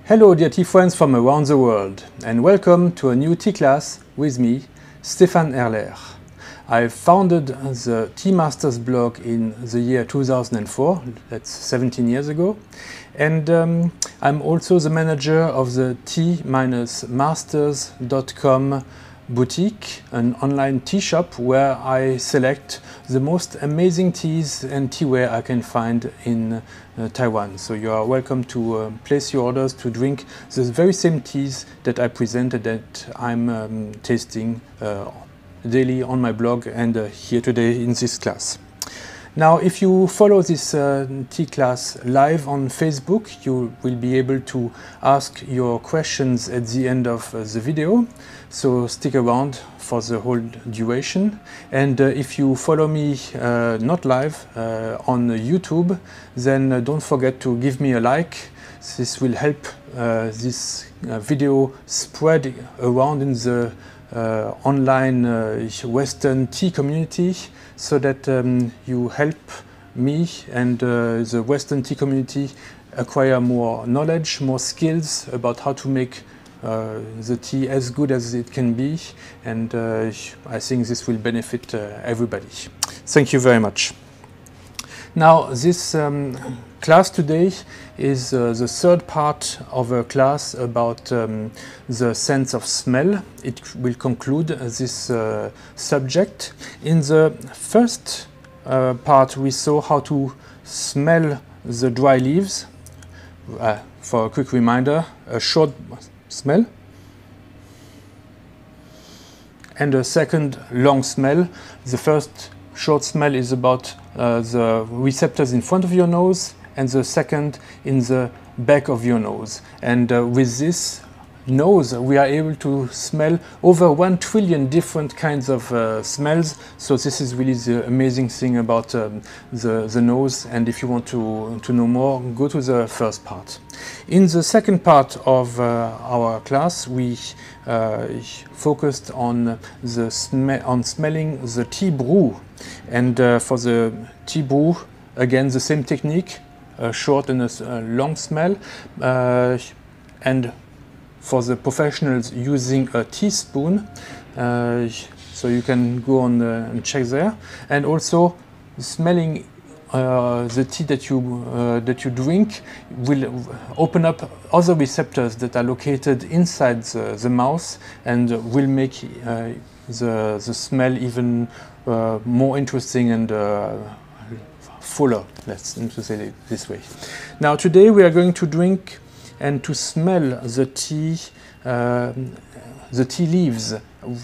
Hello dear tea friends from around the world, and welcome to a new tea class with me, Stéphane Erler. I founded the Tea Masters blog in the year 2004, that's 17 years ago, and I'm also the manager of the tea-masters.com boutique, an online tea shop where I select the most amazing teas and teaware I can find in Taiwan. So you are welcome to place your orders to drink the very same teas that I presented, that I'm tasting daily on my blog and here today in this class. Now, if you follow this tea class live on Facebook, you will be able to ask your questions at the end of the video. So stick around for the whole duration. And if you follow me not live on YouTube, then don't forget to give me a like. This will help this video spread around in the online Western tea community, so that you help me and the Western tea community acquire more knowledge, more skills about how to make the tea as good as it can be, and I think this will benefit everybody. Thank you very much. Now, this class today is the third part of a class about the sense of smell. It will conclude this subject. In the first part, we saw how to smell the dry leaves. For a quick reminder, a short smell and a second long smell. The first short smell is about the receptors in front of your nose, and the second in the back of your nose. And with this nose, we are able to smell over 1 trillion different kinds of smells. So this is really the amazing thing about the nose. And if you want to know more, go to the first part. In the second part of our class, we focused on smelling the tea brew. And for the tea brew, again, the same technique, a short and a long smell. And for the professionals, using a teaspoon, so you can go on and check there. And also smelling the tea that you drink will open up other receptors that are located inside the mouth, and will make the smell even more interesting and fuller, let's say it this way. Now today we are going to drink and to smell the tea leaves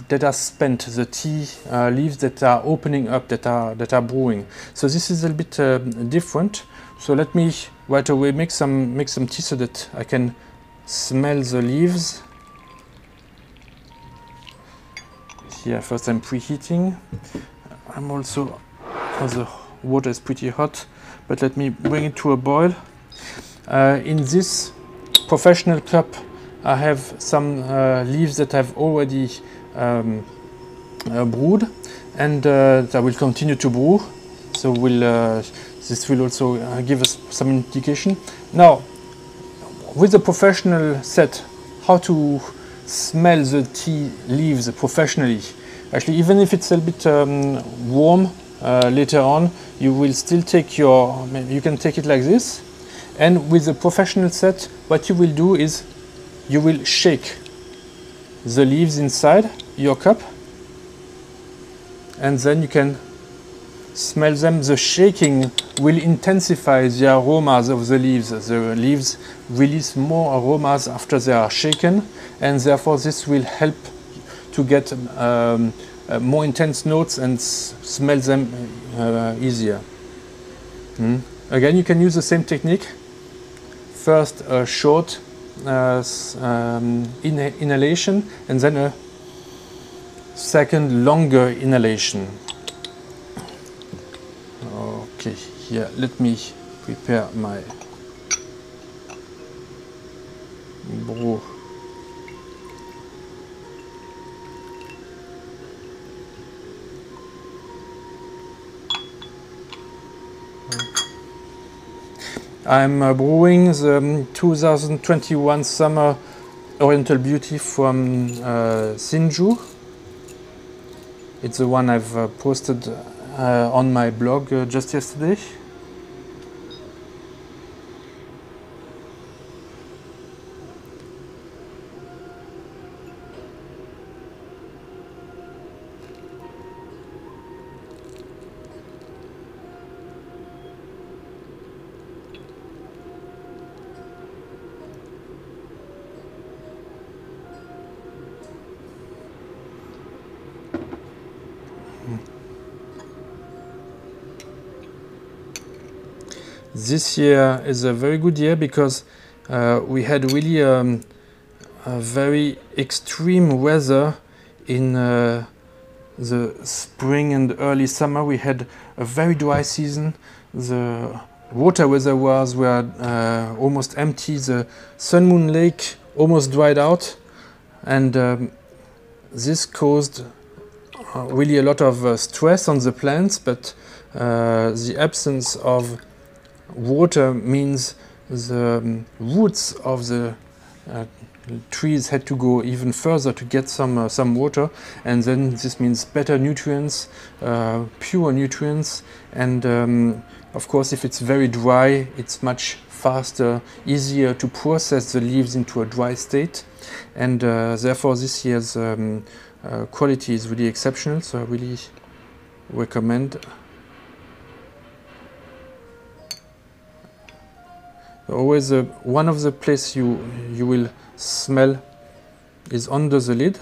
that are spent, the tea leaves that are opening up, that are brewing. So this is a little bit different. So let me right away make some tea so that I can smell the leaves. Here first I'm preheating. I'm also, the water is pretty hot, but let me bring it to a boil. In this professional cup, I have some leaves that I've already brewed, and that I will continue to brew. So this will also give us some indication. Now, with the professional set, how to smell the tea leaves professionally. Actually, even if it's a bit warm later on, you will still take you can take it like this. And with the professional set, what you will do is you will shake the leaves inside your cup, and then you can smell them. The shaking will intensify the aromas of the leaves. The leaves release more aromas after they are shaken, and therefore this will help to get more intense notes and smell them easier. Again, you can use the same technique. First a short inhalation, and then a second longer inhalation. Okay, here, let me prepare my brew. I'm brewing the 2021 Summer Oriental Beauty from Sinju. It's the one I've posted on my blog just yesterday. This year is a very good year because we had really a very extreme weather in the spring and early summer. We had a very dry season. The water reservoirs were almost empty. The Sun Moon Lake almost dried out, and this caused really a lot of stress on the plants, but the absence of water means the roots of the trees had to go even further to get some water, and then this means better nutrients, pure nutrients, and of course if it's very dry it's much faster, easier to process the leaves into a dry state, and therefore this year's quality is really exceptional, so I really recommend. Always one of the places you will smell is under the lid.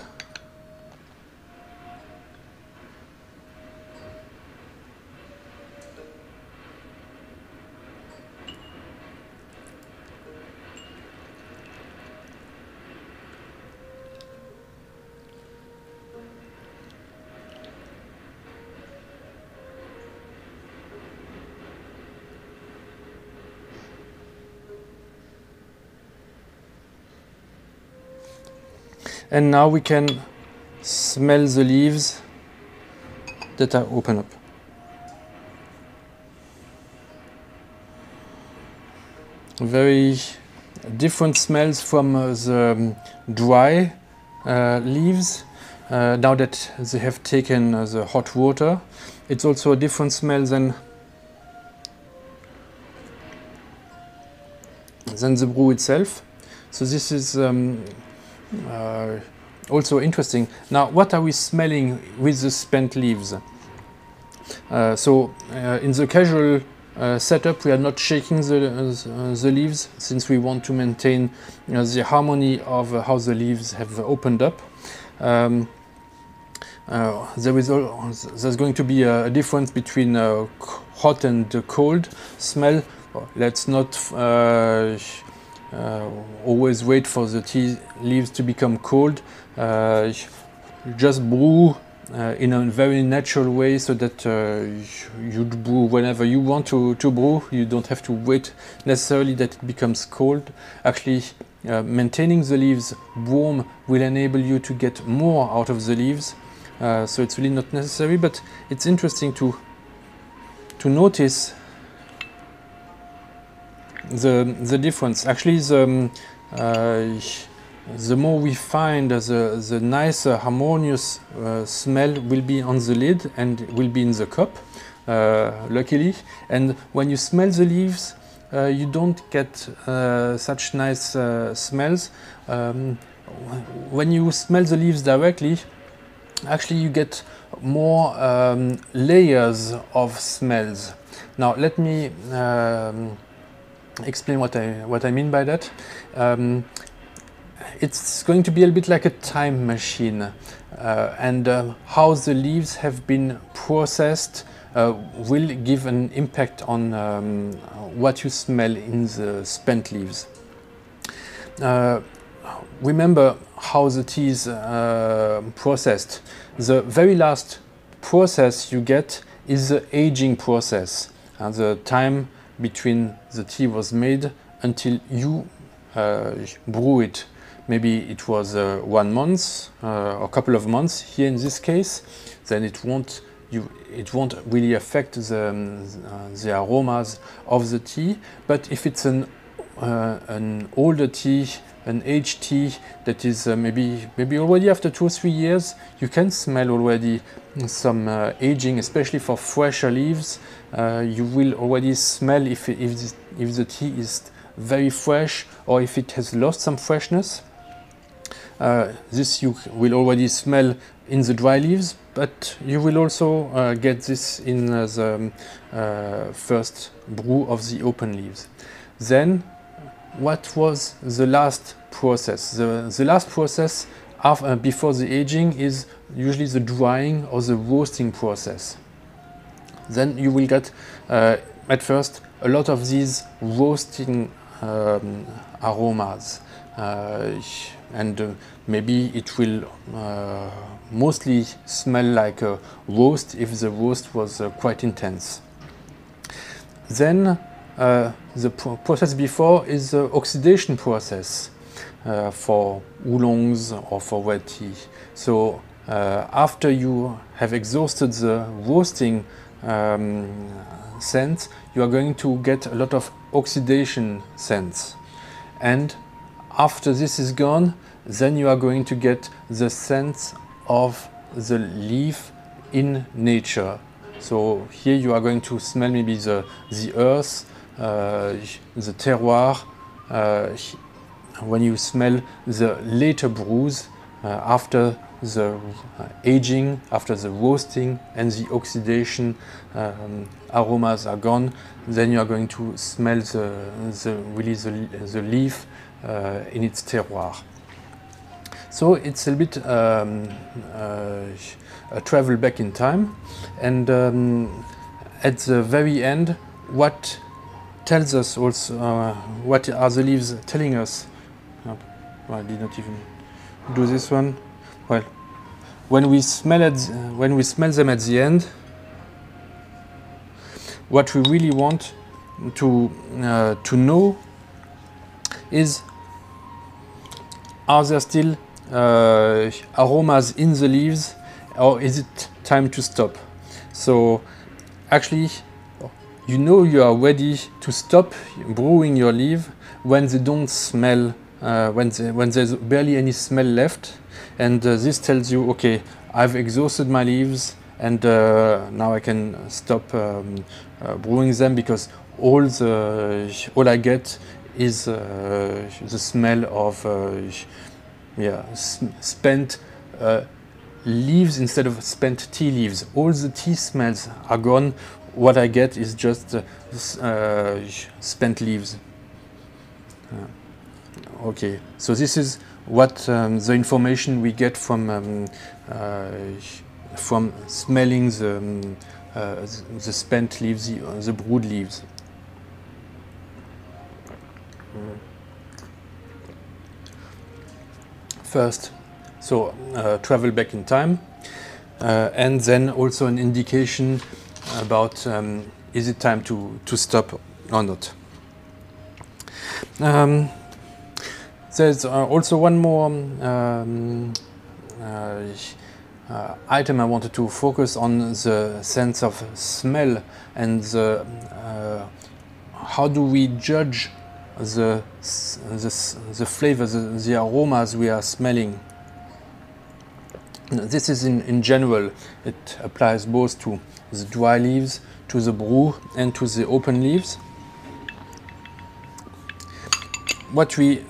And now we can smell the leaves that are open up. Very different smells from the dry leaves now that they have taken the hot water. It's also a different smell than the brew itself. So this is also interesting. Now, what are we smelling with the spent leaves? In the casual setup, we are not shaking the leaves, since we want to maintain the harmony of how the leaves have opened up. There's going to be a difference between hot and cold smell. Let's not always wait for the tea leaves to become cold. Just brew in a very natural way, so that you brew whenever you want to brew. You don't have to wait necessarily that it becomes cold. Actually, maintaining the leaves warm will enable you to get more out of the leaves. So it's really not necessary, but it's interesting to notice the difference. Actually, the more we find, the nicer, harmonious smell will be on the lid and will be in the cup, luckily. And when you smell the leaves, you don't get such nice smells. When you smell the leaves directly, actually you get more layers of smells. Now let me explain what I mean by that. It's going to be a bit like a time machine, and how the leaves have been processed will give an impact on what you smell in the spent leaves. Remember how the tea is processed. The very last process you get is the aging process, the time between the tea was made until you brew it. Maybe it was 1 month or a couple of months here in this case, then it won't it won't really affect the aromas of the tea. But if it's an older tea, an aged tea that is maybe already after 2 or 3 years, you can smell already some aging, especially for fresher leaves. You will already smell if the tea is very fresh or if it has lost some freshness. This you will already smell in the dry leaves, but you will also get this in the first brew of the open leaves. Then, what was the last process? The last process before the aging is usually the drying or the roasting process. Then you will get at first a lot of these roasting aromas, and maybe it will mostly smell like a roast if the roast was quite intense. Then the process before is the oxidation process for oolongs or for red tea. So after you have exhausted the roasting scent, you are going to get a lot of oxidation scents. And after this is gone, then you are going to get the scent of the leaf in nature. So here you are going to smell maybe the earth, the terroir, when you smell the later brews after the aging, after the roasting and the oxidation aromas are gone, then you are going to smell the leaf in its terroir. So it's a bit a travel back in time, and at the very end, what tells us also what are the leaves telling us? Oh, I did not even do this one. Well, when we smell them at the end, what we really want to know is, are there still aromas in the leaves, or is it time to stop? So actually, you know you are ready to stop brewing your leaf when they don't smell, when there's barely any smell left, and this tells you, okay, I've exhausted my leaves, and now I can stop brewing them, because all I get is the smell of spent leaves instead of spent tea leaves. All the tea smells are gone. What I get is just spent leaves. Okay, so this is what the information we get from smelling the spent leaves, the brewed leaves. First, so travel back in time, and then also an indication about is it time to stop or not. There's also one more item I wanted to focus on, the sense of smell and how do we judge the flavor, the aromas we are smelling. This is in general. It applies both to the dry leaves, to the brew, and to the open leaves. What we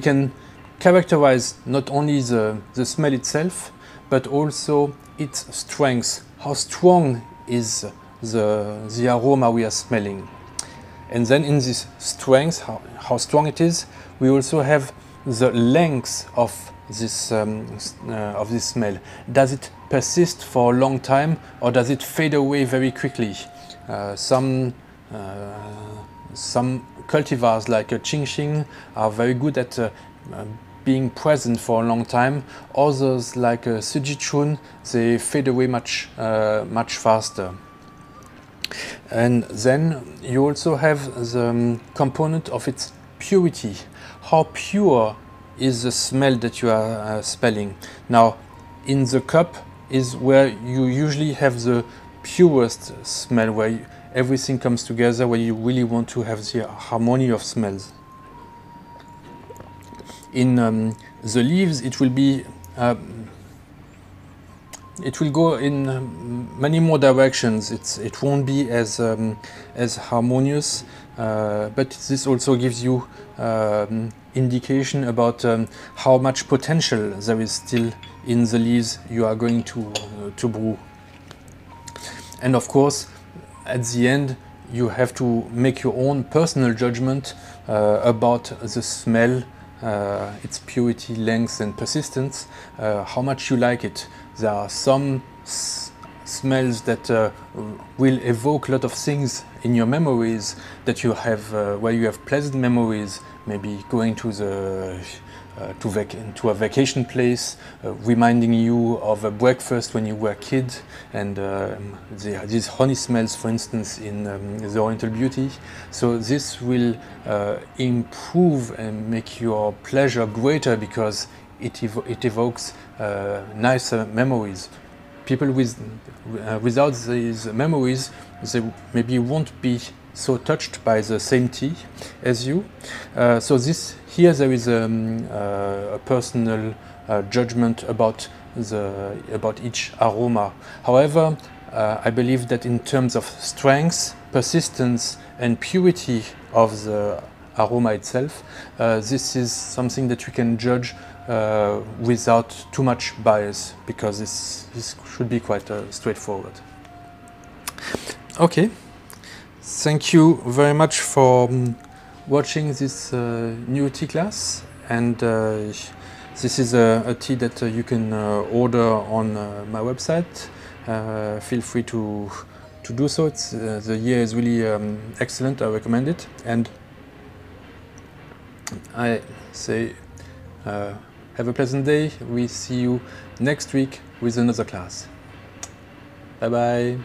can characterize not only the smell itself, but also its strength. How strong is the aroma we are smelling? And then in this strength, how strong it is, we also have the length of this smell. Does it persist for a long time, or does it fade away very quickly? Some cultivars like Qingxing are very good at being present for a long time. Others like Sijichun, they fade away much faster. And then you also have the component of its purity. How pure is the smell that you are smelling? Now, in the cup, is where you usually have the purest smell, where everything comes together, where you really want to have the harmony of smells. In the leaves, it will be it will go in many more directions. It won't be as harmonious, but this also gives you indication about how much potential there is still in the leaves you are going to brew. And of course, at the end, you have to make your own personal judgment about the smell, its purity, length and persistence, how much you like it. There are some smells that will evoke a lot of things in your memories that you have, where you have pleasant memories, maybe going to a vacation place, reminding you of a breakfast when you were a kid, and these honey smells, for instance, in The Oriental Beauty. So this will improve and make your pleasure greater because it evokes nicer memories. People without these memories, they maybe won't be so touched by the same tea as you. So here there is a personal judgment about each aroma. However, I believe that in terms of strength, persistence and purity of the aroma itself, this is something that you can judge without too much bias, because this should be quite straightforward. Okay, thank you very much for watching this new tea class, and this is a tea that you can order on my website. Feel free to do so. The year is really excellent. I recommend it, and I say have a pleasant day. We see you next week with another class. Bye bye.